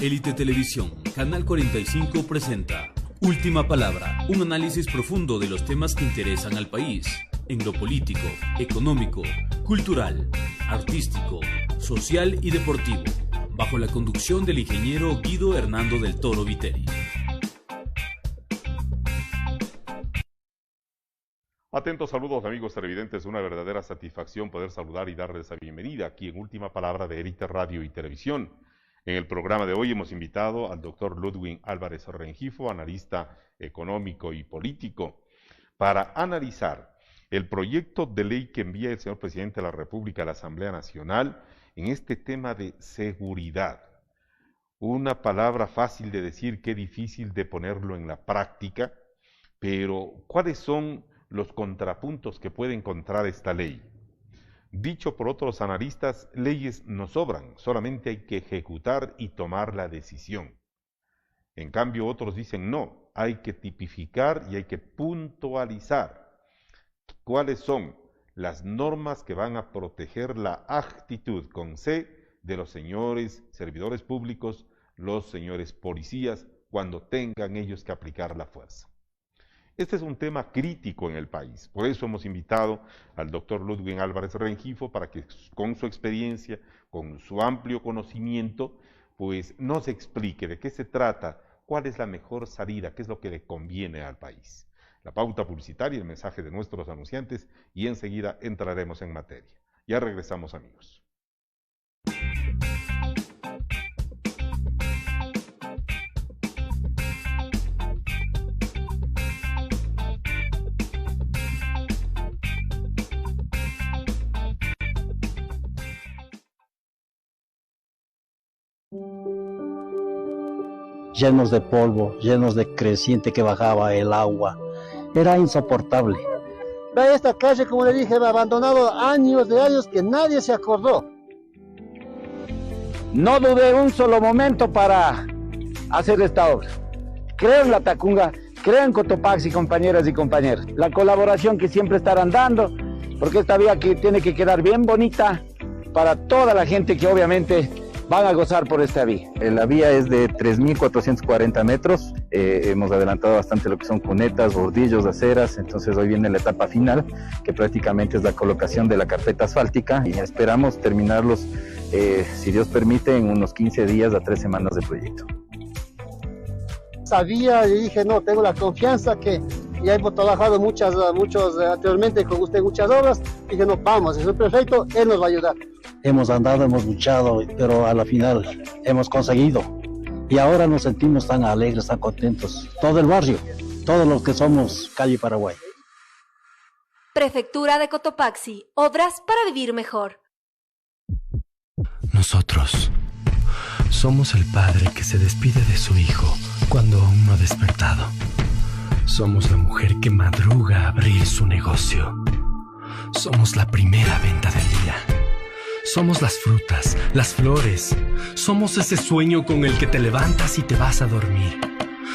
Élite Televisión, Canal 45 presenta Última Palabra, un análisis profundo de los temas que interesan al país, en lo político, económico, cultural, artístico, social y deportivo, bajo la conducción del ingeniero Guido Hernando del Toro Viteri. Atentos saludos, amigos televidentes, una verdadera satisfacción poder saludar y darles la bienvenida aquí en Última Palabra de Élite Radio y Televisión. En el programa de hoy hemos invitado al doctor Ludwig Álvarez Rengifo, analista económico y político, para analizar el proyecto de ley que envía el señor presidente de la República a la Asamblea Nacional en este tema de seguridad. Una palabra fácil de decir, qué difícil de ponerlo en la práctica, pero ¿cuáles son los contrapuntos que puede encontrar esta ley? Dicho por otros analistas, leyes no sobran, solamente hay que ejecutar y tomar la decisión. En cambio, otros dicen no, hay que tipificar y hay que puntualizar cuáles son las normas que van a proteger la actitud con C de los señores servidores públicos, los señores policías, cuando tengan ellos que aplicar la fuerza. Este es un tema crítico en el país, por eso hemos invitado al doctor Ludwig Álvarez Rengifo para que con su experiencia, con su amplio conocimiento, pues nos explique de qué se trata, cuál es la mejor salida, qué es lo que le conviene al país. La pauta publicitaria, el mensaje de nuestros anunciantes y enseguida entraremos en materia. Ya regresamos, amigos. Llenos de polvo, llenos de creciente que bajaba el agua. Era insoportable. Esta calle, como le dije, abandonado años de años que nadie se acordó. No dudé un solo momento para hacer esta obra. Creo en la Tacunga, creo en Cotopaxi, compañeras y compañeros. La colaboración que siempre estarán dando, porque esta vía que tiene que quedar bien bonita para toda la gente que obviamente van a gozar por esta vía. La vía es de 3.440 metros, hemos adelantado bastante lo que son cunetas, bordillos, aceras, entonces hoy viene la etapa final, que prácticamente es la colocación de la carpeta asfáltica, y esperamos terminarlos, si Dios permite, en unos 15 días a 3 semanas de proyecto. Sabía y dije, no, tengo la confianza que ya hemos trabajado muchos anteriormente con usted muchas obras, dije, no, vamos, eso es perfecto, él nos va a ayudar. Hemos andado, hemos luchado, pero a la final hemos conseguido. Y ahora nos sentimos tan alegres, tan contentos. Todo el barrio, todos los que somos Calle Paraguay. Prefectura de Cotopaxi, obras para vivir mejor. Nosotros somos el padre que se despide de su hijo cuando aún no ha despertado. Somos la mujer que madruga a abrir su negocio. Somos la primera venta del día. Somos las frutas, las flores. Somos ese sueño con el que te levantas y te vas a dormir.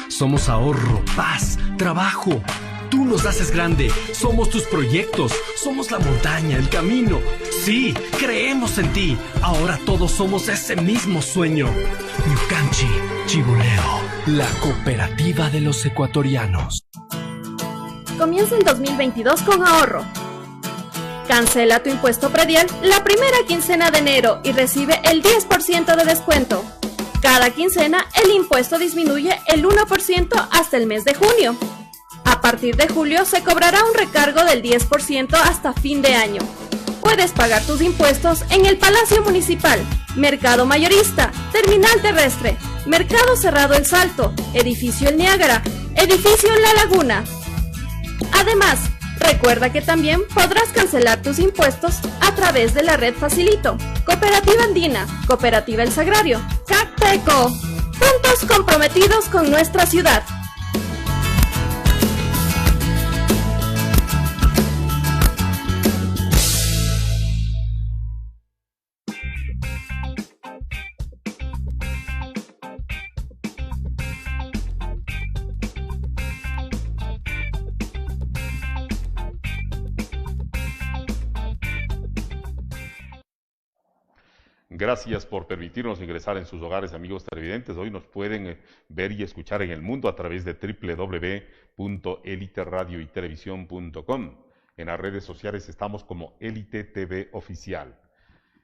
Somos ahorro, paz, trabajo. Tú nos haces grande. Somos tus proyectos. Somos la montaña, el camino. Sí, creemos en ti. Ahora todos somos ese mismo sueño. Ñucanchi, Chibuleo, la cooperativa de los ecuatorianos. Comienza el 2022 con ahorro. Cancela tu impuesto predial la primera quincena de enero y recibe el 10% de descuento. Cada quincena el impuesto disminuye el 1% hasta el mes de junio. A partir de julio se cobrará un recargo del 10% hasta fin de año. Puedes pagar tus impuestos en el Palacio Municipal, Mercado Mayorista, Terminal Terrestre, Mercado Cerrado El Salto, Edificio El Niágara, Edificio La Laguna. Además, recuerda que también podrás cancelar tus impuestos a través de la red Facilito, Cooperativa Andina, Cooperativa El Sagrario, CACTECO, juntos comprometidos con nuestra ciudad. Gracias por permitirnos ingresar en sus hogares, amigos televidentes. Hoy nos pueden ver y escuchar en el mundo a través de www.eliteradioytelevisión.com. En las redes sociales estamos como Elite TV Oficial.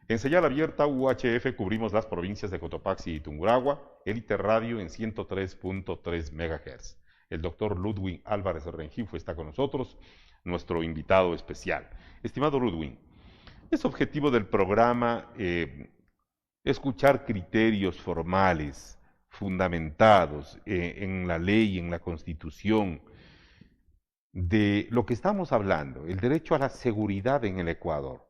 En señal abierta UHF cubrimos las provincias de Cotopaxi y Tungurahua, Elite Radio en 103.3 MHz. El doctor Ludwig Álvarez Rengifo está con nosotros, nuestro invitado especial. Estimado Ludwig, es objetivo del programa escuchar criterios formales, fundamentados en la ley, en la Constitución, de lo que estamos hablando, el derecho a la seguridad en el Ecuador.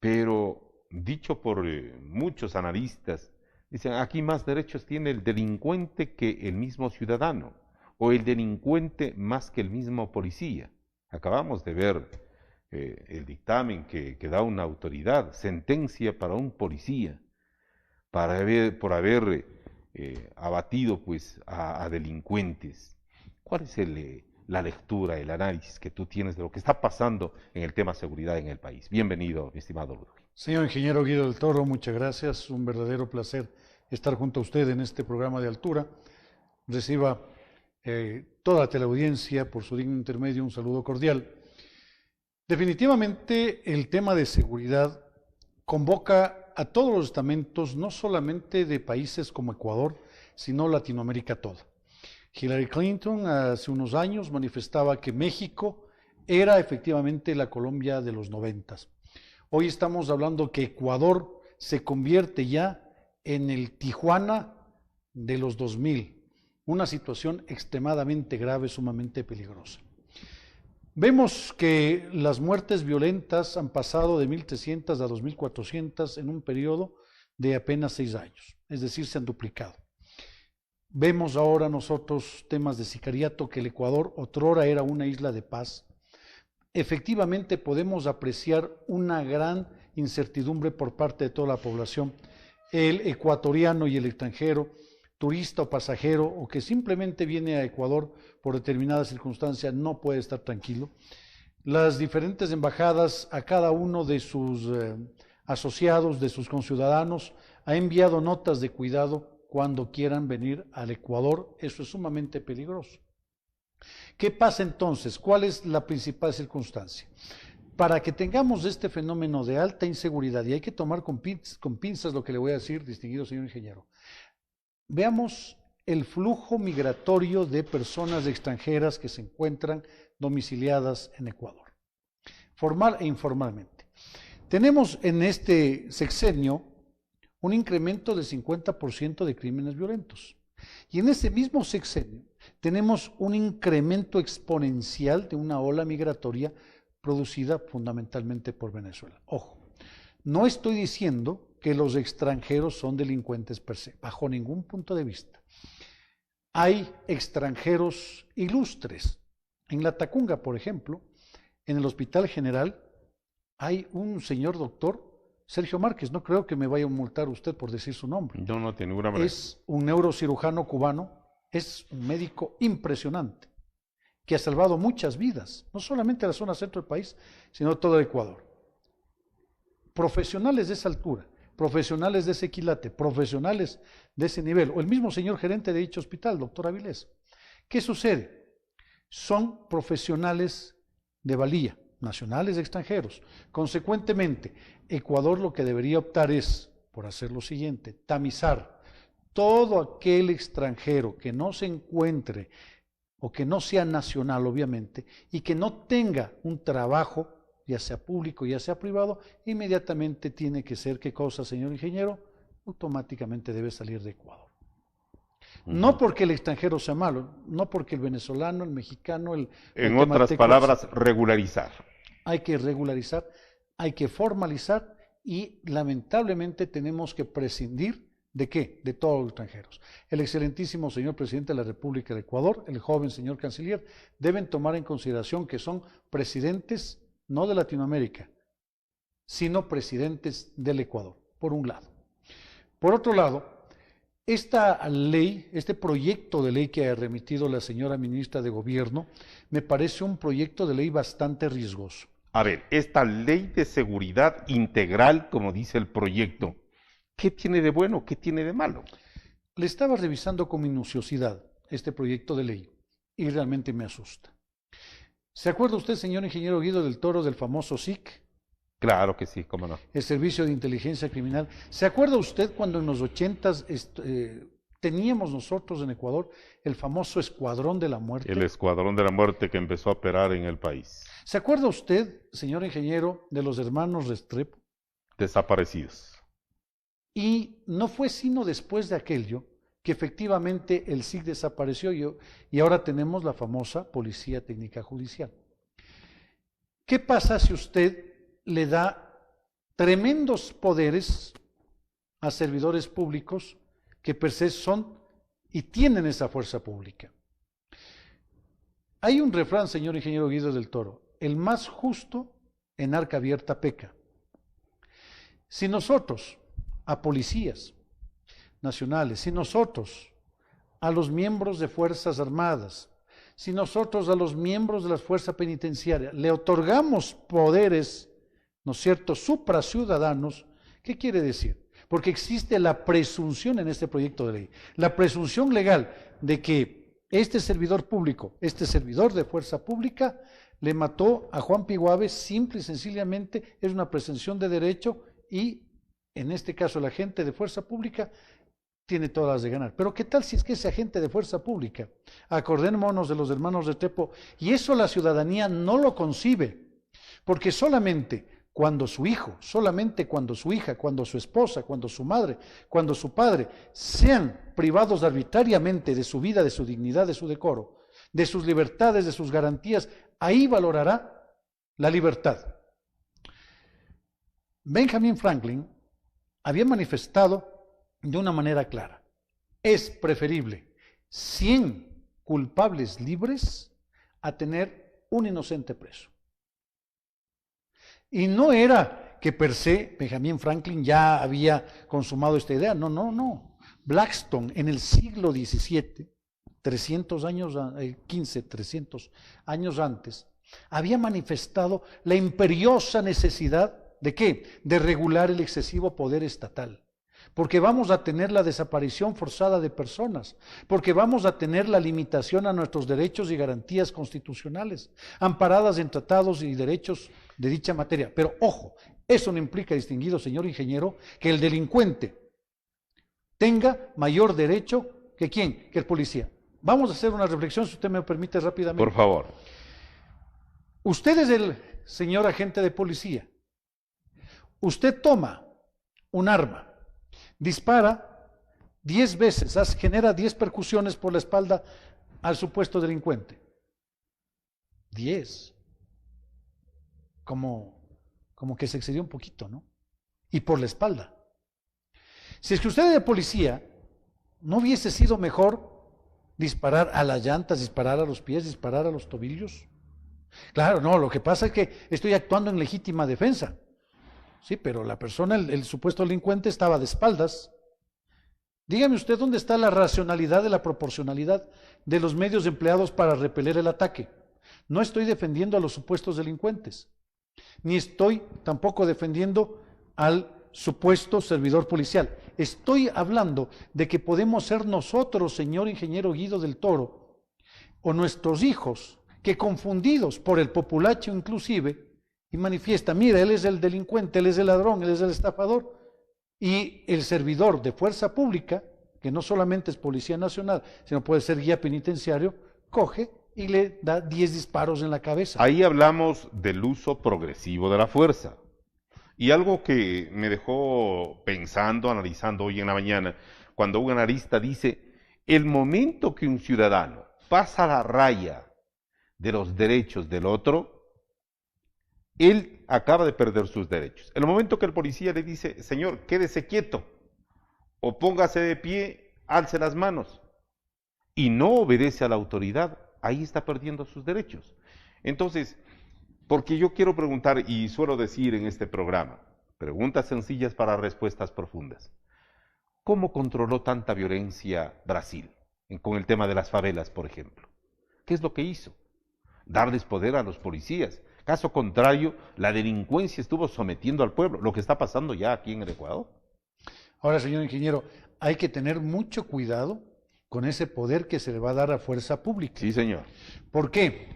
Pero, dicho por muchos analistas, dicen, aquí más derechos tiene el delincuente que el mismo ciudadano, o el delincuente más que el mismo policía. Acabamos de ver el dictamen que da una autoridad, sentencia para un policía, por haber abatido pues, a delincuentes. ¿Cuál es la lectura, el análisis que tú tienes de lo que está pasando en el tema seguridad en el país? Bienvenido, mi estimado Ludwig. Señor ingeniero Guido del Toro, muchas gracias. Un verdadero placer estar junto a usted en este programa de altura. Reciba toda la teleaudiencia por su digno intermedio un saludo cordial. Definitivamente el tema de seguridad convoca a todos los estamentos, no solamente de países como Ecuador, sino Latinoamérica toda. Hillary Clinton hace unos años manifestaba que México era efectivamente la Colombia de los 90. Hoy estamos hablando que Ecuador se convierte ya en el Tijuana de los 2000, una situación extremadamente grave, sumamente peligrosa. Vemos que las muertes violentas han pasado de 1.300 a 2.400 en un periodo de apenas 6 años, es decir, se han duplicado. Vemos ahora nosotros temas de sicariato, que el Ecuador otrora era una isla de paz. Efectivamente podemos apreciar una gran incertidumbre por parte de toda la población. El ecuatoriano y el extranjero, turista o pasajero, o que simplemente viene a Ecuador por determinadas circunstancias, no puede estar tranquilo. Las diferentes embajadas, a cada uno de sus asociados, de sus conciudadanos, ha enviado notas de cuidado cuando quieran venir al Ecuador. Eso es sumamente peligroso. ¿Qué pasa entonces? ¿Cuál es la principal circunstancia? Para que tengamos este fenómeno de alta inseguridad, y hay que tomar con pinzas lo que le voy a decir, distinguido señor ingeniero, veamos el flujo migratorio de personas extranjeras que se encuentran domiciliadas en Ecuador, formal e informalmente. Tenemos en este sexenio un incremento del 50% de crímenes violentos. Y en ese mismo sexenio tenemos un incremento exponencial de una ola migratoria producida fundamentalmente por Venezuela. Ojo, no estoy diciendo que los extranjeros son delincuentes per se, bajo ningún punto de vista. Hay extranjeros ilustres. En La Tacunga, por ejemplo, en el Hospital General, hay un señor doctor, Sergio Márquez, no creo que me vaya a multar usted por decir su nombre. No tiene ninguna manera. Es un neurocirujano cubano, es un médico impresionante, que ha salvado muchas vidas, no solamente en la zona centro del país, sino todo el Ecuador. Profesionales de esa altura, profesionales de ese quilate, profesionales de ese nivel, o el mismo señor gerente de dicho hospital, doctor Avilés. ¿Qué sucede? Son profesionales de valía, nacionales y extranjeros. Consecuentemente, Ecuador lo que debería optar es, por hacer lo siguiente, tamizar todo aquel extranjero que no se encuentre o que no sea nacional, obviamente, y que no tenga un trabajo, ya sea público, ya sea privado, inmediatamente tiene que ser, ¿qué cosa, señor ingeniero? Automáticamente debe salir de Ecuador. No porque el extranjero sea malo, no porque el venezolano, el mexicano, en otras palabras, regularizar. Hay que regularizar, hay que formalizar y lamentablemente tenemos que prescindir ¿de qué? De todos los extranjeros. El excelentísimo señor presidente de la República de Ecuador, el joven señor canciller, deben tomar en consideración que son presidentes no de Latinoamérica, sino presidentes del Ecuador, por un lado. Por otro lado, esta ley, este proyecto de ley que ha remitido la señora ministra de Gobierno, me parece un proyecto de ley bastante riesgoso. A ver, esta ley de seguridad integral, como dice el proyecto, ¿Qué tiene de bueno? ¿Qué tiene de malo? Le estaba revisando con minuciosidad este proyecto de ley y realmente me asusta. ¿Se acuerda usted, señor ingeniero Guido del Toro, del famoso SIC? Claro que sí, cómo no. El Servicio de Inteligencia Criminal. ¿Se acuerda usted cuando en los 80s teníamos nosotros en Ecuador el famoso Escuadrón de la Muerte? El Escuadrón de la Muerte que empezó a operar en el país. ¿Se acuerda usted, señor ingeniero, de los hermanos Restrepo? Desaparecidos. Y no fue sino después de aquello que efectivamente el SIC desapareció y ahora tenemos la famosa Policía Técnica Judicial. ¿Qué pasa si usted le da tremendos poderes a servidores públicos que per se son y tienen esa fuerza pública? Hay un refrán, señor ingeniero Guido del Toro: el más justo en arca abierta peca. Si nosotros a policías nacionales, si nosotros a los miembros de Fuerzas Armadas, si nosotros a los miembros de la Fuerza Penitenciaria le otorgamos poderes, ¿no es cierto?, supraciudadanos, ¿qué quiere decir? Porque existe la presunción en este proyecto de ley, la presunción legal de que este servidor público, este servidor de fuerza pública, le mató a Juan Piguave simple y sencillamente, es una presunción de derecho y en este caso el agente de fuerza pública tiene todas las de ganar. Pero ¿qué tal si es que ese agente de fuerza pública, acordémonos de los hermanos Restrepo, y eso la ciudadanía no lo concibe, porque solamente cuando su hijo, solamente cuando su hija, cuando su esposa, cuando su madre, cuando su padre sean privados arbitrariamente de su vida, de su dignidad, de su decoro, de sus libertades, de sus garantías, ahí valorará la libertad. Benjamin Franklin había manifestado de una manera clara: es preferible 100 culpables libres a tener un inocente preso. Y no era que per se Benjamin Franklin ya había consumado esta idea, no. Blackstone en el siglo XVII, 300 años antes, había manifestado la imperiosa necesidad ¿de qué? De regular el excesivo poder estatal. Porque vamos a tener la desaparición forzada de personas, porque vamos a tener la limitación a nuestros derechos y garantías constitucionales, amparadas en tratados y derechos de dicha materia. Pero ojo, eso no implica, distinguido señor ingeniero, que el delincuente tenga mayor derecho que ¿quién? Que el policía. Vamos a hacer una reflexión, si usted me permite rápidamente. Por favor. Usted es el señor agente de policía. Usted toma un arma, dispara 10 veces, genera 10 percusiones por la espalda al supuesto delincuente. 10. Como que se excedió un poquito, ¿no? Y por la espalda. Si es que usted de policía, ¿no hubiese sido mejor disparar a las llantas, disparar a los pies, disparar a los tobillos? Claro, no, lo que pasa es que estoy actuando en legítima defensa. Sí, pero la persona, el supuesto delincuente, estaba de espaldas. Dígame usted dónde está la racionalidad de la proporcionalidad de los medios empleados para repeler el ataque. No estoy defendiendo a los supuestos delincuentes, ni estoy tampoco defendiendo al supuesto servidor policial. Estoy hablando de que podemos ser nosotros, señor ingeniero Guido del Toro, o nuestros hijos, que confundidos por el populacho inclusive, y manifiesta, mira, él es el delincuente, él es el ladrón, él es el estafador, y el servidor de fuerza pública, que no solamente es Policía Nacional, sino puede ser guía penitenciario, coge y le da 10 disparos en la cabeza. Ahí hablamos del uso progresivo de la fuerza. Y algo que me dejó pensando, analizando hoy en la mañana, cuando un analista dice, el momento que un ciudadano pasa la raya de los derechos del otro, él acaba de perder sus derechos. En el momento que el policía le dice, señor, quédese quieto, o póngase de pie, alce las manos, y no obedece a la autoridad, ahí está perdiendo sus derechos. Entonces, porque yo quiero preguntar, y suelo decir en este programa, preguntas sencillas para respuestas profundas. ¿Cómo controló tanta violencia Brasil con el tema de las favelas, por ejemplo? ¿Qué es lo que hizo? Darles poder a los policías. Caso contrario, la delincuencia estuvo sometiendo al pueblo, lo que está pasando ya aquí en el Ecuador. Ahora, señor ingeniero, hay que tener mucho cuidado con ese poder que se le va a dar a fuerza pública. Sí, señor. ¿Por qué?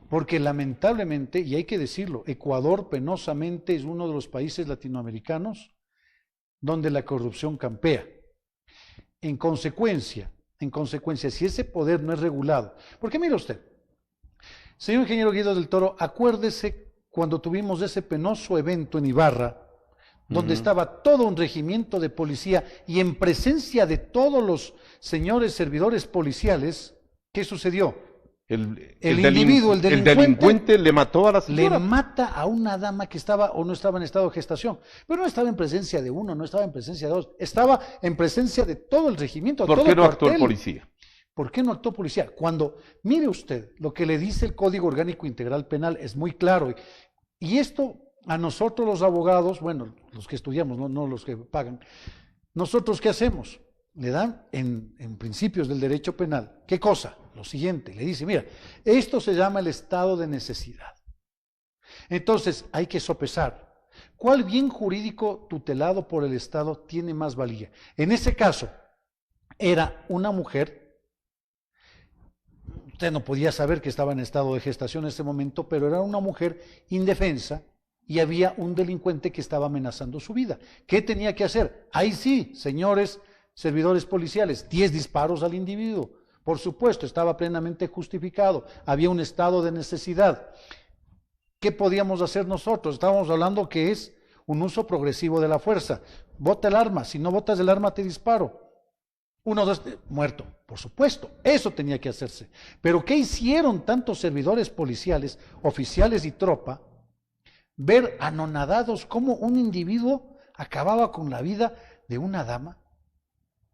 Porque lamentablemente, y hay que decirlo, Ecuador penosamente es uno de los países latinoamericanos donde la corrupción campea. En consecuencia, si ese poder no es regulado, porque mire usted, señor ingeniero Guido del Toro, acuérdese cuando tuvimos ese penoso evento en Ibarra, donde estaba todo un regimiento de policía y en presencia de todos los señores servidores policiales, ¿qué sucedió? El delincuente le mató a la señora. Le mata a una dama que estaba o no estaba en estado de gestación, pero no estaba en presencia de uno, no estaba en presencia de dos, estaba en presencia de todo el regimiento. ¿Por qué no actuó el policía? ¿Por qué no actuó policía? Cuando, mire usted, lo que le dice el Código Orgánico Integral Penal es muy claro, y esto a nosotros los abogados, bueno, los que estudiamos, no los que pagan, ¿nosotros qué hacemos? Le dan en principios del derecho penal, ¿qué cosa? Lo siguiente, le dice, mira, esto se llama el estado de necesidad. Entonces hay que sopesar, ¿cuál bien jurídico tutelado por el Estado tiene más valía? En ese caso, era una mujer, usted no podía saber que estaba en estado de gestación en ese momento, pero era una mujer indefensa, y había un delincuente que estaba amenazando su vida. ¿Qué tenía que hacer? Ahí sí, señores servidores policiales, 10 disparos al individuo. Por supuesto, estaba plenamente justificado, había un estado de necesidad. ¿Qué podíamos hacer nosotros? Estábamos hablando que es un uso progresivo de la fuerza. Bota el arma, si no botas el arma te disparo. 1, 2, muerto. Por supuesto, eso tenía que hacerse. Pero ¿qué hicieron tantos servidores policiales, oficiales y tropa? Ver anonadados cómo un individuo acababa con la vida de una dama.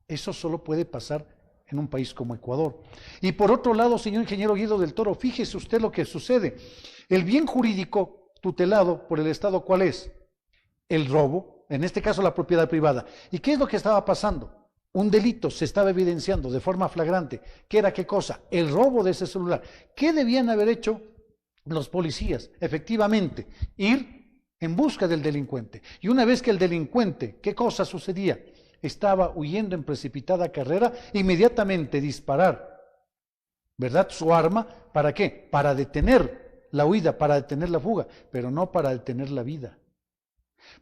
Eso solo puede pasar en un país como Ecuador. Y por otro lado, señor ingeniero Guido del Toro, fíjese usted lo que sucede. El bien jurídico tutelado por el Estado, ¿cuál es? El robo, en este caso la propiedad privada. ¿Y qué es lo que estaba pasando? Un delito se estaba evidenciando de forma flagrante. ¿Qué era qué cosa? El robo de ese celular. ¿Qué debían haber hecho los policías? Efectivamente, ir en busca del delincuente. Y una vez que el delincuente, ¿qué cosa sucedía? Estaba huyendo en precipitada carrera, inmediatamente disparar, ¿verdad? Su arma, ¿para qué? Para detener la huida, para detener la fuga, pero no para detener la vida.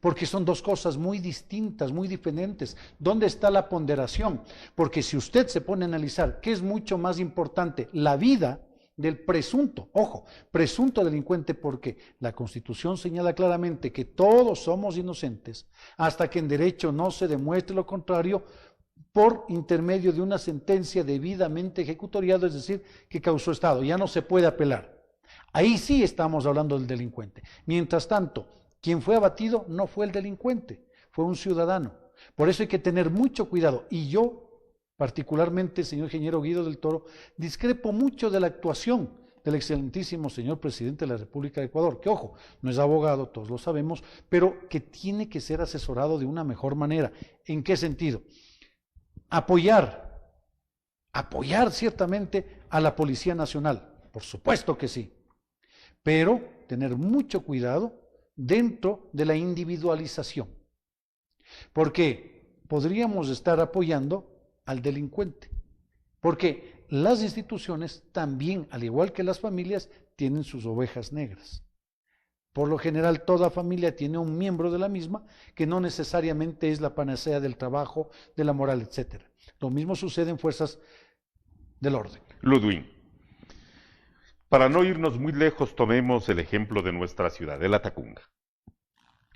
Porque son dos cosas muy distintas, muy diferentes. ¿Dónde está la ponderación? Porque si usted se pone a analizar qué es mucho más importante, la vida del presunto, ojo, presunto delincuente, porque la Constitución señala claramente que todos somos inocentes hasta que en derecho no se demuestre lo contrario por intermedio de una sentencia debidamente ejecutoriada, es decir, que causó estado, ya no se puede apelar. Ahí sí estamos hablando del delincuente. Mientras tanto, quien fue abatido no fue el delincuente, fue un ciudadano. Por eso hay que tener mucho cuidado. Y yo, particularmente, señor ingeniero Guido del Toro, discrepo mucho de la actuación del excelentísimo señor presidente de la República de Ecuador, que ojo, no es abogado, todos lo sabemos, pero que tiene que ser asesorado de una mejor manera. ¿En qué sentido? Apoyar ciertamente a la Policía Nacional, por supuesto que sí, pero tener mucho cuidado dentro de la individualización, porque podríamos estar apoyando al delincuente, porque las instituciones también, al igual que las familias, tienen sus ovejas negras. Por lo general, toda familia tiene un miembro de la misma que no necesariamente es la panacea del trabajo, de la moral, etc. Lo mismo sucede en fuerzas del orden. Ludwig, para no irnos muy lejos, tomemos el ejemplo de nuestra ciudad, de La Tacunga.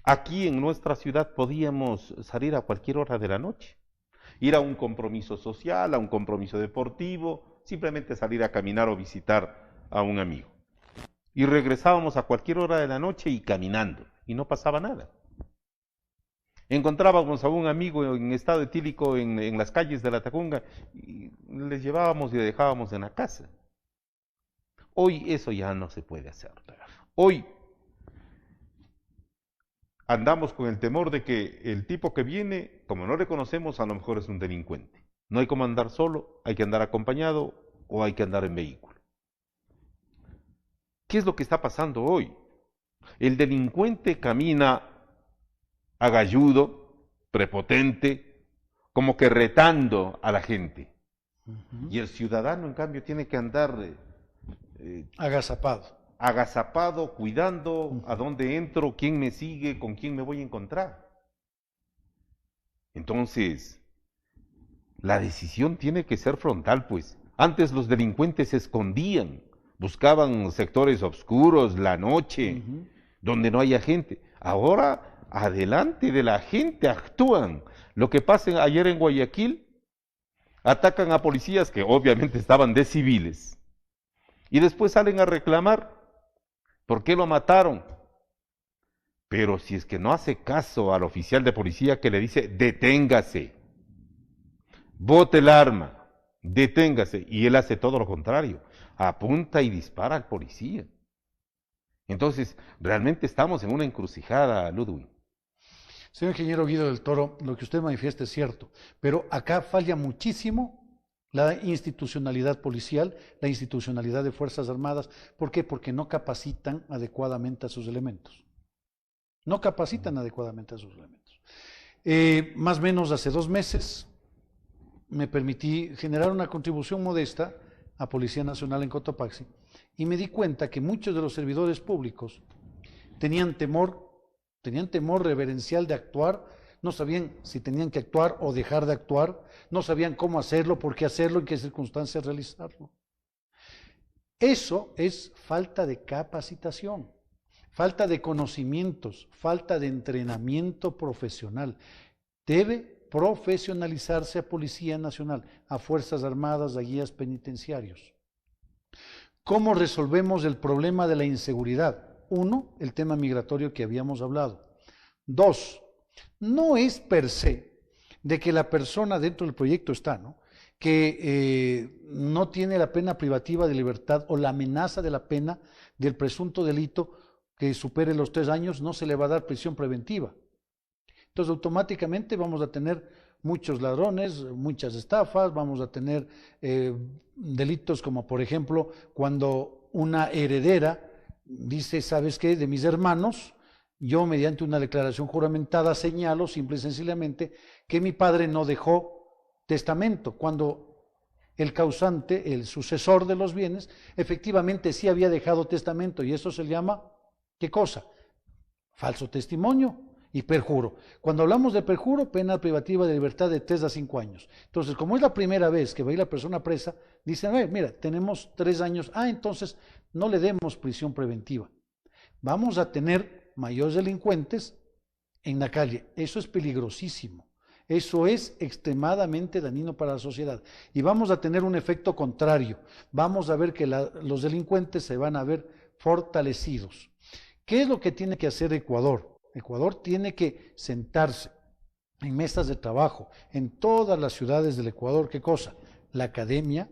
Aquí en nuestra ciudad podíamos salir a cualquier hora de la noche, ir a un compromiso social, a un compromiso deportivo, simplemente salir a caminar o visitar a un amigo. Y regresábamos a cualquier hora de la noche y caminando, y no pasaba nada. Encontrábamos a un amigo en estado etílico en las calles de La Tacunga, y les llevábamos y le dejábamos en la casa. Hoy eso ya no se puede hacer. Hoy andamos con el temor de que el tipo que viene, como no le conocemos, a lo mejor es un delincuente. No hay como andar solo, hay que andar acompañado o hay que andar en vehículo. ¿Qué es lo que está pasando hoy? El delincuente camina agalludo, prepotente, como que retando a la gente. Y el ciudadano, en cambio, tiene que andar agazapado, cuidando a dónde entro, quién me sigue, con quién me voy a encontrar. Entonces, la decisión tiene que ser frontal, pues. Antes los delincuentes se escondían, buscaban sectores oscuros, la noche, donde no haya gente. Ahora, adelante de la gente actúan. Lo que pasó ayer en Guayaquil, atacan a policías que obviamente estaban de civiles. Y después salen a reclamar, ¿por qué lo mataron? Pero si es que no hace caso al oficial de policía que le dice, deténgase, bote el arma, deténgase, y él hace todo lo contrario, apunta y dispara al policía. Entonces, realmente estamos en una encrucijada, Ludwig. Señor ingeniero Guido del Toro, lo que usted manifiesta es cierto, pero acá falla muchísimo la institucionalidad policial, la institucionalidad de Fuerzas Armadas. ¿Por qué? Porque no capacitan adecuadamente a sus elementos. No capacitan adecuadamente a sus elementos. Más o menos hace 2 meses me permití generar una contribución modesta a Policía Nacional en Cotopaxi y me di cuenta que muchos de los servidores públicos tenían temor reverencial de actuar, no sabían si tenían que actuar o dejar de actuar, no sabían cómo hacerlo, por qué hacerlo, en qué circunstancias realizarlo. Eso es falta de capacitación, falta de conocimientos, falta de entrenamiento profesional. Debe profesionalizarse a Policía Nacional, a Fuerzas Armadas, a guías penitenciarios. ¿Cómo resolvemos el problema de la inseguridad? 1, el tema migratorio que habíamos hablado. 2, no es per se de que la persona dentro del proyecto está, ¿no?, que no tiene la pena privativa de libertad o la amenaza de la pena del presunto delito que supere los 3 años, no se le va a dar prisión preventiva. Entonces automáticamente vamos a tener muchos ladrones, muchas estafas, vamos a tener delitos como por ejemplo cuando una heredera dice, ¿sabes qué? De mis hermanos, yo mediante una declaración juramentada señalo simple y sencillamente que mi padre no dejó testamento, cuando el causante, el sucesor de los bienes, efectivamente sí había dejado testamento, y eso se llama, ¿qué cosa? Falso testimonio y perjuro. Cuando hablamos de perjuro, pena privativa de libertad de 3 a 5 años. Entonces, como es la primera vez que va a ir la persona presa, dicen, mira, tenemos 3 años, entonces no le demos prisión preventiva. Vamos a tener mayores delincuentes en la calle. Eso es peligrosísimo. Eso es extremadamente dañino para la sociedad. Y vamos a tener un efecto contrario. Vamos a ver que los delincuentes se van a ver fortalecidos. ¿Qué es lo que tiene que hacer Ecuador? Ecuador tiene que sentarse en mesas de trabajo en todas las ciudades del Ecuador. ¿Qué cosa? La academia,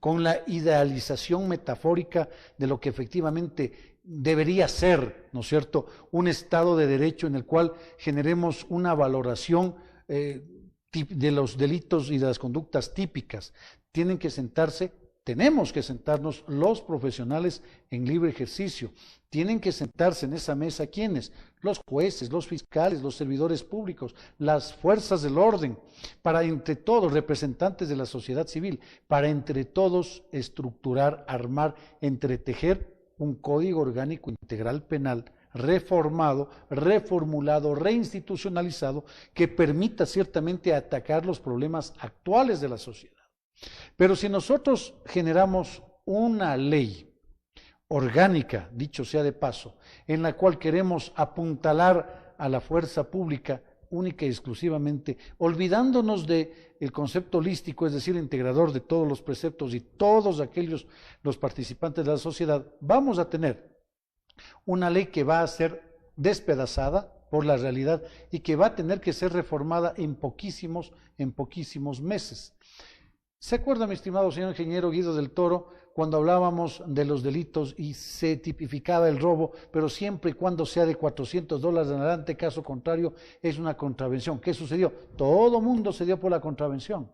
con la idealización metafórica de lo que efectivamente debería ser, ¿no es cierto?, un Estado de Derecho en el cual generemos una valoración de los delitos y de las conductas típicas. Tenemos que sentarnos los profesionales en libre ejercicio. Tienen que sentarse en esa mesa, ¿quiénes? Los jueces, los fiscales, los servidores públicos, las fuerzas del orden, para entre todos, representantes de la sociedad civil, para entre todos estructurar, armar, entretejer un código orgánico integral penal reformado, reformulado, reinstitucionalizado, que permita ciertamente atacar los problemas actuales de la sociedad. Pero si nosotros generamos una ley orgánica, dicho sea de paso, en la cual queremos apuntalar a la fuerza pública única y exclusivamente, olvidándonos del concepto holístico, es decir, integrador de todos los preceptos y todos aquellos, los participantes de la sociedad, vamos a tener una ley que va a ser despedazada por la realidad y que va a tener que ser reformada en poquísimos meses. ¿Se acuerda, mi estimado señor ingeniero Guido del Toro, cuando hablábamos de los delitos y se tipificaba el robo, pero siempre y cuando sea de $400 en adelante, caso contrario, es una contravención? ¿Qué sucedió? Todo mundo se dio por la contravención.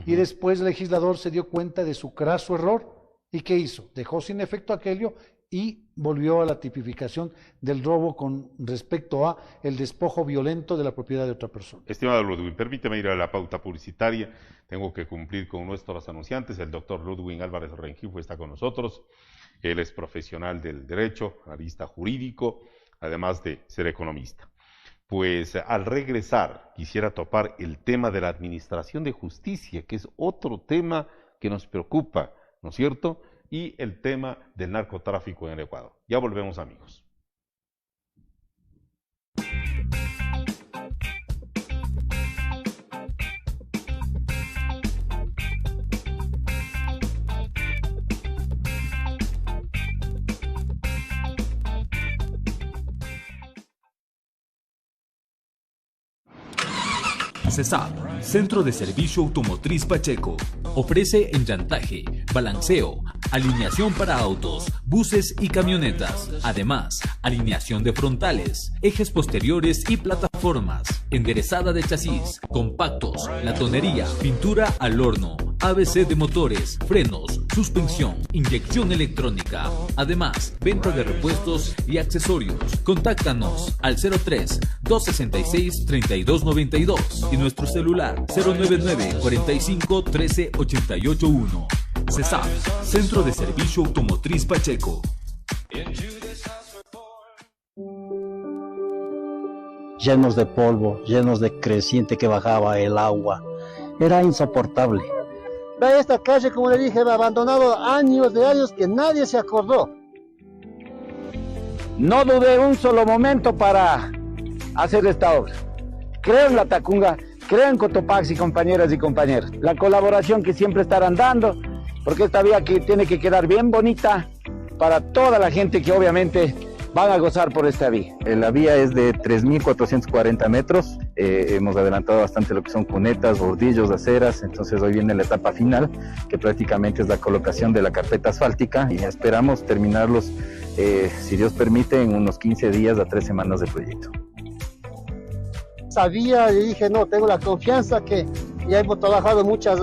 Y después el legislador se dio cuenta de su craso error. ¿Y qué hizo? Dejó sin efecto aquello y volvió a la tipificación del robo con respecto a el despojo violento de la propiedad de otra persona. Estimado Ludwig, permíteme ir a la pauta publicitaria. Tengo que cumplir con nuestros anunciantes. El doctor Ludwig Álvarez Rengifo está con nosotros. Él es profesional del derecho, analista jurídico, además de ser economista. Pues al regresar quisiera topar el tema de la administración de justicia, que es otro tema que nos preocupa, ¿no es cierto? Y el tema del narcotráfico en el Ecuador. Ya volvemos, amigos. CESAP, Centro de Servicio Automotriz Pacheco, ofrece enllantaje, balanceo, alineación para autos, buses y camionetas. Además, alineación de frontales, ejes posteriores y plataformas, enderezada de chasis, compactos, latonería, pintura al horno, ABC de motores, frenos, suspensión, inyección electrónica. Además, venta de repuestos y accesorios. Contáctanos al 03-266-3292 y nuestro celular 099-45-13-881. CESAP, Centro de Servicio Automotriz Pacheco. Llenos de polvo, llenos de creciente que bajaba el agua. Era insoportable. Ve esta calle, como le dije, abandonado años de años que nadie se acordó. No dudé un solo momento para hacer esta obra. Creo en la Tacunga, creo en Cotopaxi, compañeras y compañeros. La colaboración que siempre estarán dando, porque esta vía aquí tiene que quedar bien bonita para toda la gente que obviamente van a gozar por esta vía. La vía es de 3.440 metros, hemos adelantado bastante lo que son cunetas, bordillos, aceras, entonces hoy viene la etapa final, que prácticamente es la colocación de la carpeta asfáltica y esperamos terminarlos, si Dios permite, en unos 15 días a 3 semanas de proyecto. Sabía y dije, no, tengo la confianza que ya hemos trabajado muchos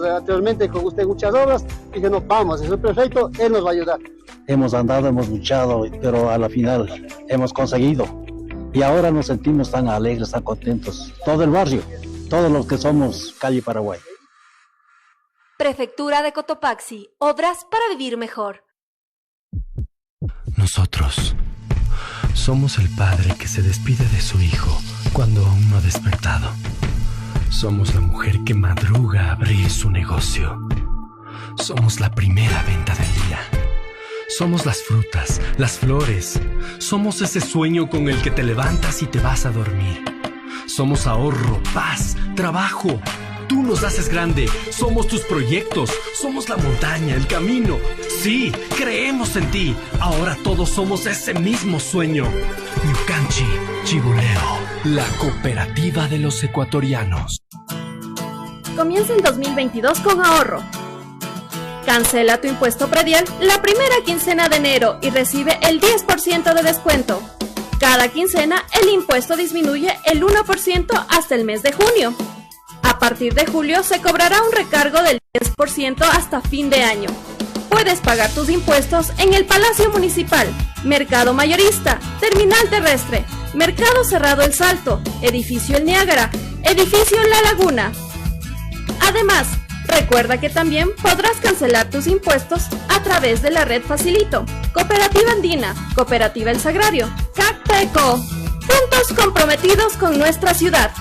anteriormente con usted muchas obras, dije, no, vamos, es el prefecto, él nos va a ayudar. Hemos andado, hemos luchado, pero a la final hemos conseguido. Y ahora nos sentimos tan alegres, tan contentos. Todo el barrio, todos los que somos calle Paraguay. Prefectura de Cotopaxi, obras para vivir mejor. Nosotros somos el padre que se despide de su hijo cuando aún no ha despertado. Somos la mujer que madruga a abrir su negocio. Somos la primera venta del día. Somos las frutas, las flores. Somos ese sueño con el que te levantas y te vas a dormir. Somos ahorro, paz, trabajo. Tú nos haces grande. Somos tus proyectos. Somos la montaña, el camino. Sí, creemos en ti. Ahora todos somos ese mismo sueño. Yucanchi, Chibuleo, la cooperativa de los ecuatorianos. Comienza el 2022 con ahorro. Cancela tu impuesto predial la primera quincena de enero y recibe el 10% de descuento. Cada quincena el impuesto disminuye el 1% hasta el mes de junio. A partir de julio se cobrará un recargo del 10% hasta fin de año. Puedes pagar tus impuestos en el Palacio Municipal, Mercado Mayorista, Terminal Terrestre, Mercado Cerrado El Salto, Edificio El Niágara, Edificio La Laguna. Además, recuerda que también podrás cancelar tus impuestos a través de la red Facilito, Cooperativa Andina, Cooperativa El Sagrario, CACPECO, juntos comprometidos con nuestra ciudad.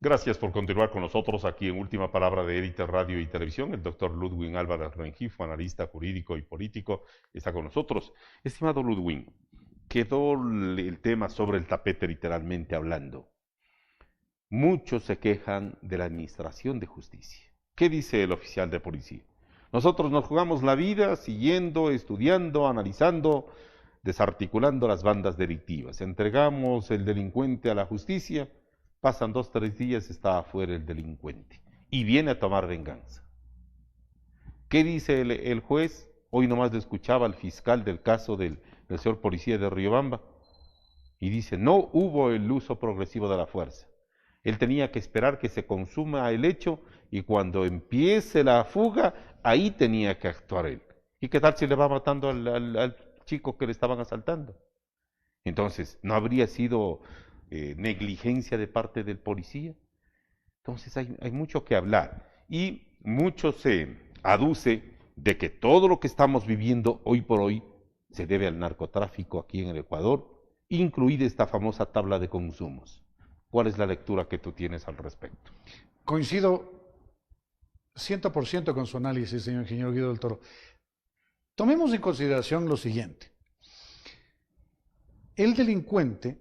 Gracias por continuar con nosotros aquí en Última Palabra de Élite Radio y Televisión. El doctor Ludwig Álvarez Rengifo, analista jurídico y político, está con nosotros. Estimado Ludwig, quedó el tema sobre el tapete literalmente hablando. Muchos se quejan de la administración de justicia. ¿Qué dice el oficial de policía? Nosotros nos jugamos la vida siguiendo, estudiando, analizando, desarticulando las bandas delictivas. Entregamos el delincuente a la justicia Pasan 2 o 3 días, está afuera el delincuente y viene a tomar venganza. ¿Qué dice el juez? Hoy nomás le escuchaba al fiscal del caso del señor policía de Riobamba y dice, no hubo el uso progresivo de la fuerza. Él tenía que esperar que se consuma el hecho y cuando empiece la fuga, ahí tenía que actuar él. ¿Y qué tal si le va matando al chico que le estaban asaltando? Entonces, ¿no habría sido negligencia de parte del policía? Entonces hay mucho que hablar y mucho se aduce de que todo lo que estamos viviendo hoy por hoy se debe al narcotráfico aquí en el Ecuador, incluida esta famosa tabla de consumos. ¿Cuál es la lectura que tú tienes al respecto? Coincido 100% con su análisis, señor ingeniero Guido del Toro. Tomemos en consideración lo siguiente. El delincuente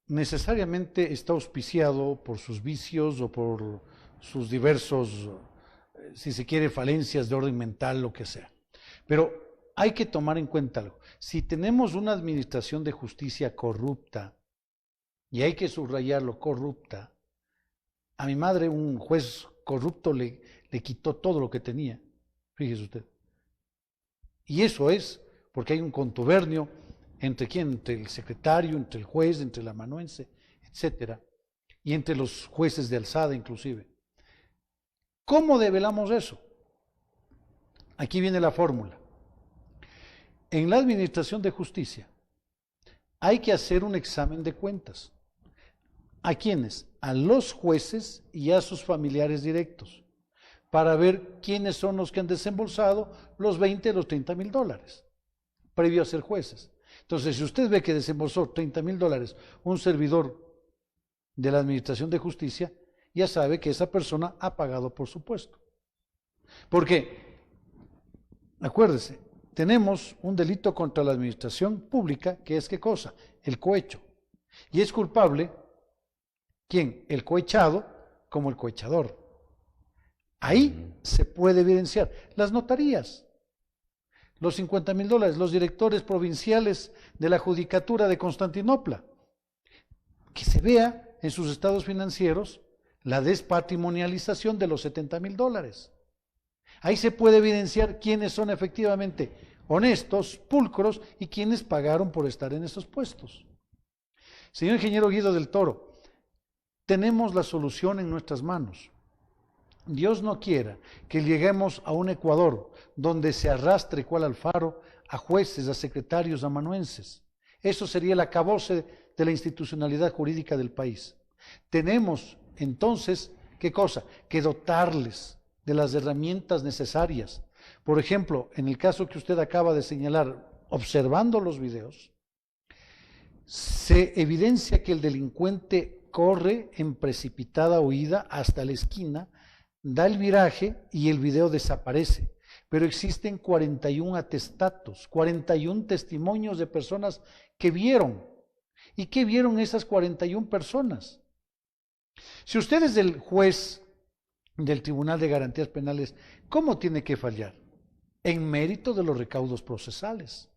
necesariamente está auspiciado por sus vicios o por sus diversos, si se quiere, falencias de orden mental, lo que sea. Pero hay que tomar en cuenta algo. Si tenemos una administración de justicia corrupta, y hay que subrayarlo, corrupta, a mi madre un juez corrupto le quitó todo lo que tenía, fíjese usted. Y eso es porque hay un contubernio entre quién, entre el secretario, entre el juez, entre el amanuense, etcétera, y entre los jueces de alzada inclusive. ¿Cómo develamos eso? Aquí viene la fórmula. En la administración de justicia hay que hacer un examen de cuentas. ¿A quiénes? A los jueces y a sus familiares directos, para ver quiénes son los que han desembolsado los 20, los 30 mil dólares, previo a ser jueces. Entonces, si usted ve que desembolsó 30 mil dólares un servidor de la administración de justicia, ya sabe que esa persona ha pagado por su puesto. Porque, acuérdese, tenemos un delito contra la administración pública, que es ¿qué cosa? El cohecho. Y es culpable, ¿quién? El cohechado como el cohechador. Ahí se puede evidenciar. Las notarías, los 50 mil dólares, los directores provinciales de la Judicatura de Constantinopla, que se vea en sus estados financieros la despatrimonialización de los 70 mil dólares. Ahí se puede evidenciar quiénes son efectivamente honestos, pulcros y quiénes pagaron por estar en esos puestos. Señor ingeniero Guido del Toro, tenemos la solución en nuestras manos. Dios no quiera que lleguemos a un Ecuador donde se arrastre cual Alfaro a jueces, a secretarios, a amanuenses. Eso sería el acabose de la institucionalidad jurídica del país. Tenemos entonces, ¿qué cosa? Que dotarles de las herramientas necesarias. Por ejemplo, en el caso que usted acaba de señalar, observando los videos, se evidencia que el delincuente corre en precipitada huida hasta la esquina, da el viraje y el video desaparece. Pero existen 41 atestados, 41 testimonios de personas que vieron. ¿Y qué vieron esas 41 personas? Si usted es el juez del Tribunal de Garantías Penales, ¿cómo tiene que fallar? En mérito de los recaudos procesales.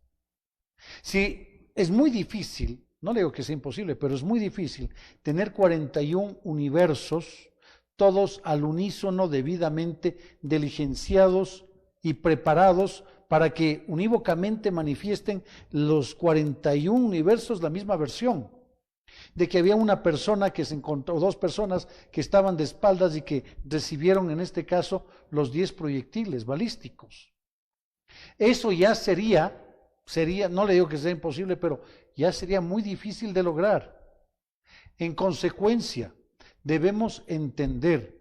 Si es muy difícil, no le digo que sea imposible, pero es muy difícil tener 41 universos, todos al unísono, debidamente diligenciados y preparados para que unívocamente manifiesten los 41 universos la misma versión. De que había una persona que se encontró, 2 personas que estaban de espaldas y que recibieron en este caso los 10 proyectiles balísticos. Eso ya sería, no le digo que sea imposible, pero ya sería muy difícil de lograr. En consecuencia, debemos entender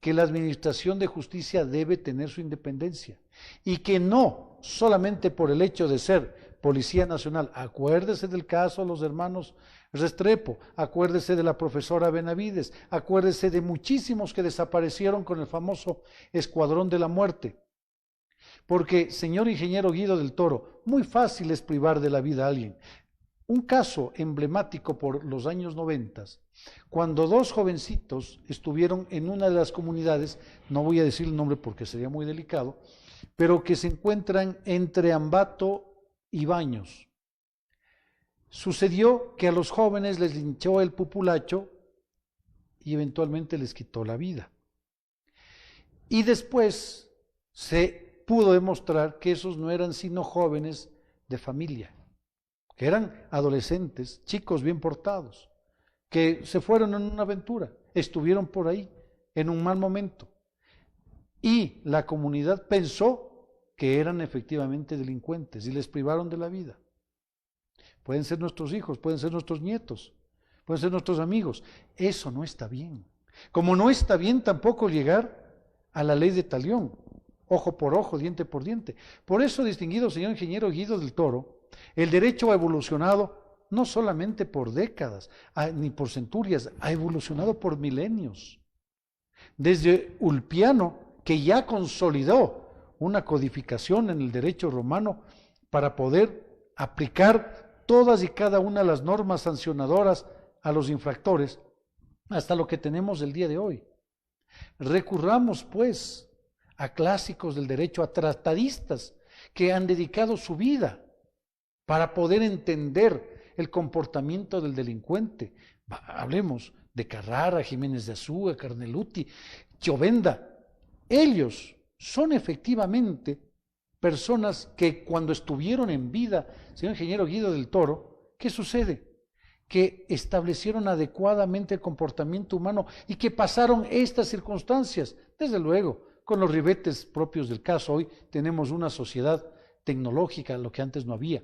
que la administración de justicia debe tener su independencia y que no solamente por el hecho de ser Policía Nacional, acuérdese del caso de los hermanos Restrepo, acuérdese de la profesora Benavides, acuérdese de muchísimos que desaparecieron con el famoso Escuadrón de la Muerte. Porque, señor ingeniero Guido del Toro, muy fácil es privar de la vida a alguien. Un caso emblemático por los años 90, cuando 2 jovencitos estuvieron en una de las comunidades, no voy a decir el nombre porque sería muy delicado, pero que se encuentran entre Ambato y Baños. Sucedió que a los jóvenes les linchó el populacho y eventualmente les quitó la vida. Y después se pudo demostrar que esos no eran sino jóvenes de familia, que eran adolescentes, chicos bien portados, que se fueron en una aventura, estuvieron por ahí en un mal momento. Y la comunidad pensó que eran efectivamente delincuentes y les privaron de la vida. Pueden ser nuestros hijos, pueden ser nuestros nietos, pueden ser nuestros amigos. Eso no está bien. Como no está bien tampoco llegar a la ley de talión, ojo por ojo, diente por diente. Por eso, distinguido señor ingeniero Guido del Toro, el derecho ha evolucionado no solamente por décadas, ni por centurias, ha evolucionado por milenios. Desde Ulpiano, que ya consolidó una codificación en el derecho romano para poder aplicar todas y cada una de las normas sancionadoras a los infractores, hasta lo que tenemos el día de hoy. Recurramos, pues, a clásicos del derecho, a tratadistas que han dedicado su vida para poder entender el comportamiento del delincuente. Hablemos de Carrara, Jiménez de Azúa, Carneluti, Llovenda. Ellos son efectivamente personas que cuando estuvieron en vida, señor ingeniero Guido del Toro, ¿qué sucede? Que establecieron adecuadamente el comportamiento humano y que pasaron estas circunstancias. Desde luego, con los ribetes propios del caso, hoy tenemos una sociedad tecnológica, lo que antes no había.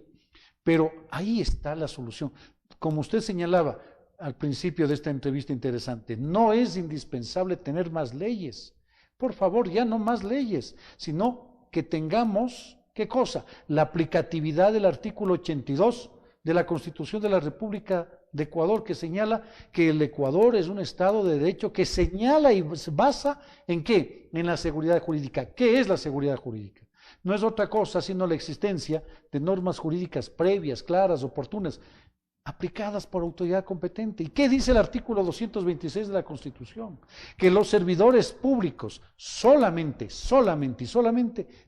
Pero ahí está la solución. Como usted señalaba al principio de esta entrevista interesante, no es indispensable tener más leyes. Por favor, ya no más leyes, sino que tengamos, ¿qué cosa? La aplicatividad del artículo 82 de la Constitución de la República de Ecuador, que señala que el Ecuador es un Estado de Derecho, que señala y se basa ¿en qué? En la seguridad jurídica. ¿Qué es la seguridad jurídica? No es otra cosa sino la existencia de normas jurídicas previas, claras, oportunas, aplicadas por autoridad competente. ¿Y qué dice el artículo 226 de la Constitución? Que los servidores públicos solamente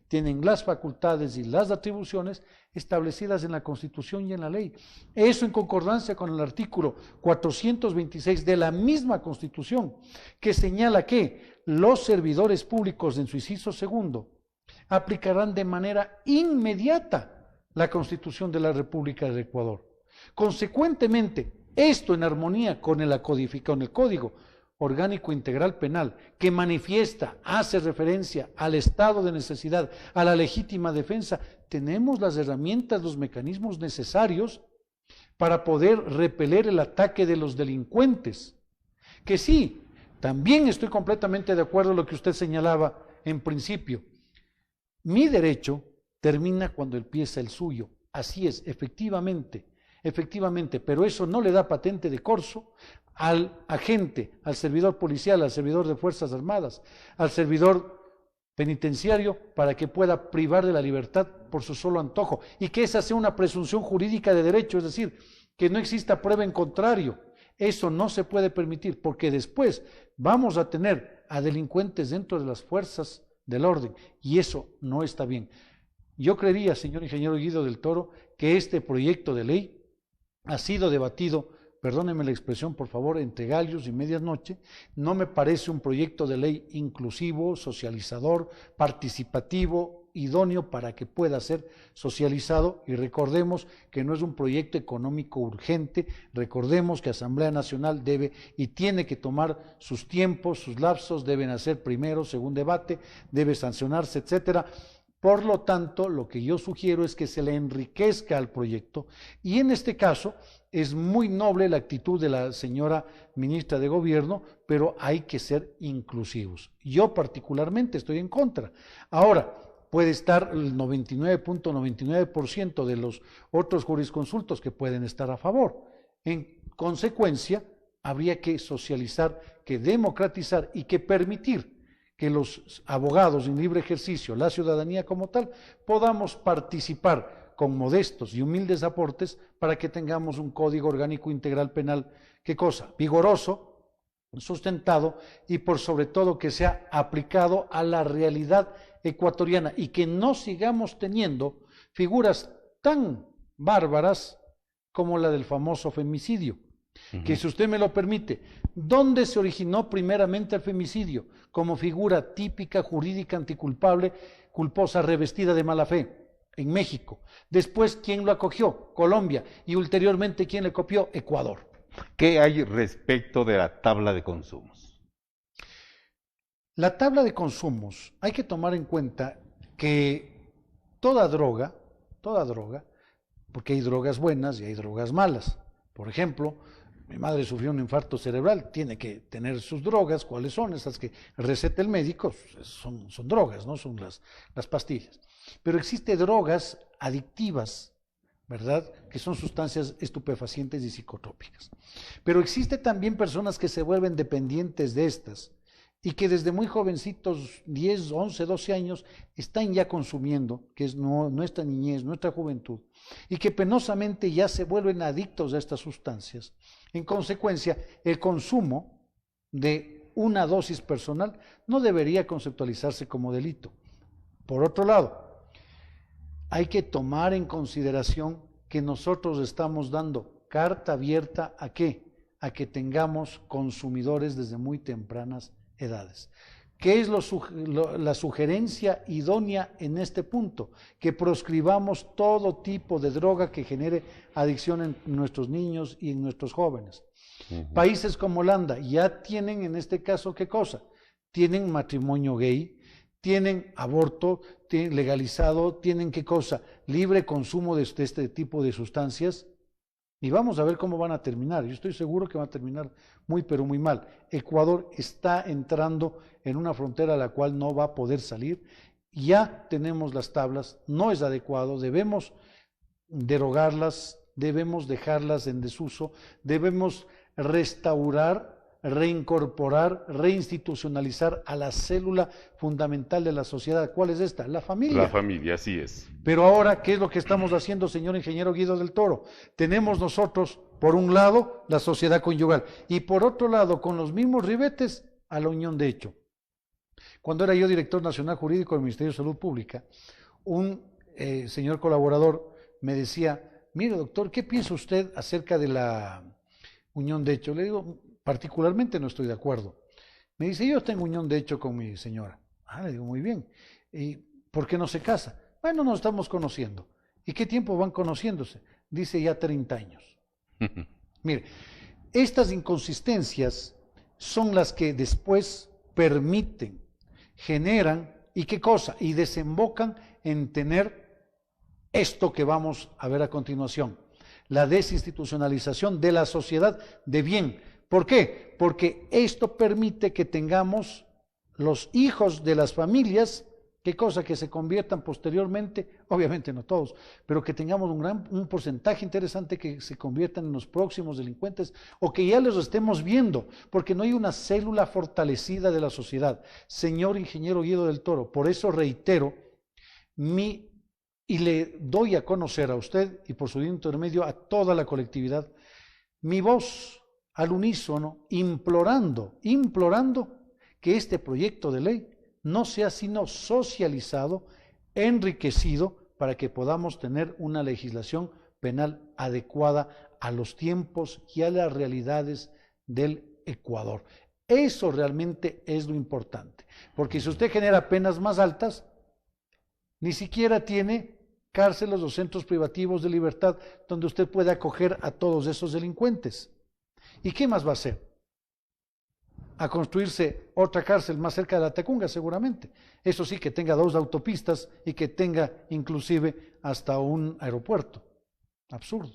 tienen las facultades y las atribuciones establecidas en la Constitución y en la ley. Eso en concordancia con el artículo 426 de la misma Constitución, que señala que los servidores públicos en su inciso segundo aplicarán de manera inmediata la Constitución de la República del Ecuador. Consecuentemente, esto en armonía con el Código Orgánico Integral Penal, que manifiesta, hace referencia al estado de necesidad, a la legítima defensa, tenemos las herramientas, los mecanismos necesarios para poder repeler el ataque de los delincuentes. Que sí, también estoy completamente de acuerdo en lo que usted señalaba en principio. Mi derecho termina cuando empieza el suyo. Así es, efectivamente, pero eso no le da patente de corso al agente, al servidor policial, al servidor de Fuerzas Armadas, al servidor penitenciario, para que pueda privar de la libertad por su solo antojo, y que esa sea una presunción jurídica de derecho, es decir, que no exista prueba en contrario. Eso no se puede permitir, porque después vamos a tener a delincuentes dentro de las fuerzas del orden, y eso no está bien. Yo creería, señor ingeniero Guido del Toro, que este proyecto de ley ha sido debatido, perdónenme la expresión por favor, entre gallos y medianoche. No me parece un proyecto de ley inclusivo, socializador, participativo, idóneo para que pueda ser socializado, y recordemos que no es un proyecto económico urgente. Recordemos que Asamblea Nacional debe y tiene que tomar sus tiempos, sus lapsos, deben hacer primero, segundo debate, debe sancionarse, etcétera. Por lo tanto, lo que yo sugiero es que se le enriquezca al proyecto, y en este caso es muy noble la actitud de la señora ministra de Gobierno, pero hay que ser inclusivos. Yo particularmente estoy en contra. Ahora, puede estar el 99.99% de los otros jurisconsultos que pueden estar a favor. En consecuencia, habría que socializar, que democratizar y que permitir que los abogados en libre ejercicio, la ciudadanía como tal, podamos participar con modestos y humildes aportes para que tengamos un Código Orgánico Integral Penal, ¿qué cosa? Vigoroso, sustentado y por sobre todo que sea aplicado a la realidad ecuatoriana, y que no sigamos teniendo figuras tan bárbaras como la del famoso femicidio, Que si usted me lo permite, ¿dónde se originó primeramente el femicidio? Como figura típica, jurídica, anticulpable, culposa, revestida de mala fe, en México. Después, ¿quién lo acogió? Colombia. Y ulteriormente, ¿quién le copió? Ecuador. ¿Qué hay respecto de la tabla de consumos? La tabla de consumos, hay que tomar en cuenta que toda droga, porque hay drogas buenas y hay drogas malas. Por ejemplo, mi madre sufrió un infarto cerebral, tiene que tener sus drogas. ¿Cuáles son? Esas que receta el médico, son drogas, ¿no? Son las pastillas. Pero existen drogas adictivas, ¿verdad? Que son sustancias estupefacientes y psicotrópicas. Pero existe también personas que se vuelven dependientes de estas y que desde muy jovencitos, 10, 11, 12 años, están ya consumiendo, que es nuestra niñez, nuestra juventud, y que penosamente ya se vuelven adictos a estas sustancias. En consecuencia, el consumo de una dosis personal no debería conceptualizarse como delito. Por otro lado, hay que tomar en consideración que nosotros estamos dando carta abierta ¿a qué? A que tengamos consumidores desde muy tempranas edades. ¿Qué es la sugerencia idónea en este punto? Que proscribamos todo tipo de droga que genere adicción en nuestros niños y en nuestros jóvenes. Países como Holanda ya tienen en este caso, ¿qué cosa? Tienen matrimonio gay, tienen aborto legalizado, tienen ¿qué cosa? Libre consumo de este tipo de sustancias. Y vamos a ver cómo van a terminar. Yo estoy seguro que van a terminar muy, pero muy mal. Ecuador está entrando en una frontera a la cual no va a poder salir. Ya tenemos las tablas, no es adecuado, debemos derogarlas, debemos dejarlas en desuso, debemos restaurar, reincorporar, reinstitucionalizar a la célula fundamental de la sociedad. ¿Cuál es esta? La familia. La familia, así es. Pero ahora, ¿qué es lo que estamos haciendo, señor ingeniero Guido del Toro? Tenemos nosotros, por un lado, la sociedad conyugal, y por otro lado, con los mismos ribetes, a la unión de hecho. Cuando era yo director nacional jurídico del Ministerio de Salud Pública, un señor colaborador me decía, mire doctor, ¿qué piensa usted acerca de la unión de hecho? Le digo, particularmente no estoy de acuerdo. Me dice, yo tengo unión de hecho con mi señora. Le digo, muy bien. ¿Y por qué no se casa? Bueno, nos estamos conociendo. ¿Y qué tiempo van conociéndose? Dice, ya 30 años. Mire, estas inconsistencias son las que después permiten, generan, ¿y qué cosa? Y desembocan en tener esto que vamos a ver a continuación, la desinstitucionalización de la sociedad de bien. ¿Por qué? Porque esto permite que tengamos los hijos de las familias, ¿qué cosa? Que se conviertan posteriormente, obviamente no todos, pero que tengamos un porcentaje interesante que se conviertan en los próximos delincuentes o que ya los estemos viendo, porque no hay una célula fortalecida de la sociedad. Señor ingeniero Guido del Toro, por eso reitero y le doy a conocer a usted y por su intermedio a toda la colectividad mi voz al unísono, implorando que este proyecto de ley no sea sino socializado, enriquecido, para que podamos tener una legislación penal adecuada a los tiempos y a las realidades del Ecuador. Eso realmente es lo importante, porque si usted genera penas más altas, ni siquiera tiene cárceles o centros privativos de libertad donde usted puede acoger a todos esos delincuentes. ¿Y qué más va a hacer? A construirse otra cárcel más cerca de la Tacunga, seguramente. Eso sí, que tenga 2 autopistas y que tenga inclusive hasta un aeropuerto. Absurdo.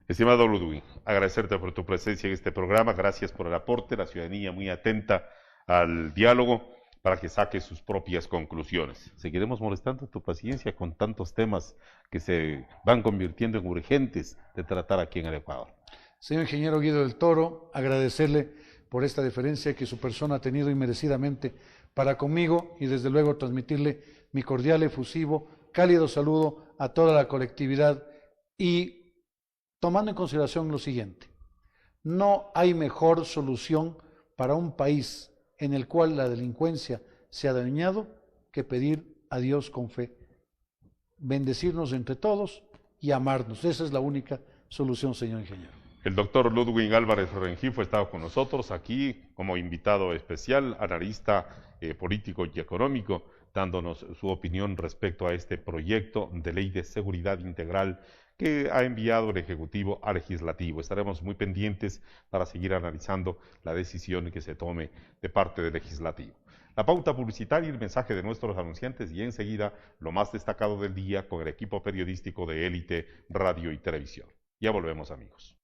Estimado Ludwig, agradecerte por tu presencia en este programa. Gracias por el aporte. La ciudadanía muy atenta al diálogo para que saque sus propias conclusiones. Seguiremos molestando tu paciencia con tantos temas que se van convirtiendo en urgentes de tratar aquí en el Ecuador. Señor ingeniero Guido del Toro, agradecerle por esta deferencia que su persona ha tenido inmerecidamente para conmigo y desde luego transmitirle mi cordial, efusivo, cálido saludo a toda la colectividad y tomando en consideración lo siguiente: no hay mejor solución para un país en el cual la delincuencia se ha dañado que pedir a Dios con fe, bendecirnos entre todos y amarnos. Esa es la única solución, señor ingeniero. El doctor Ludwig Álvarez Rengifo estaba con nosotros aquí como invitado especial, analista político y económico, dándonos su opinión respecto a este proyecto de ley de seguridad integral que ha enviado el Ejecutivo al Legislativo. Estaremos muy pendientes para seguir analizando la decisión que se tome de parte del Legislativo. La pauta publicitaria y el mensaje de nuestros anunciantes y enseguida lo más destacado del día con el equipo periodístico de Élite Radio y Televisión. Ya volvemos, amigos.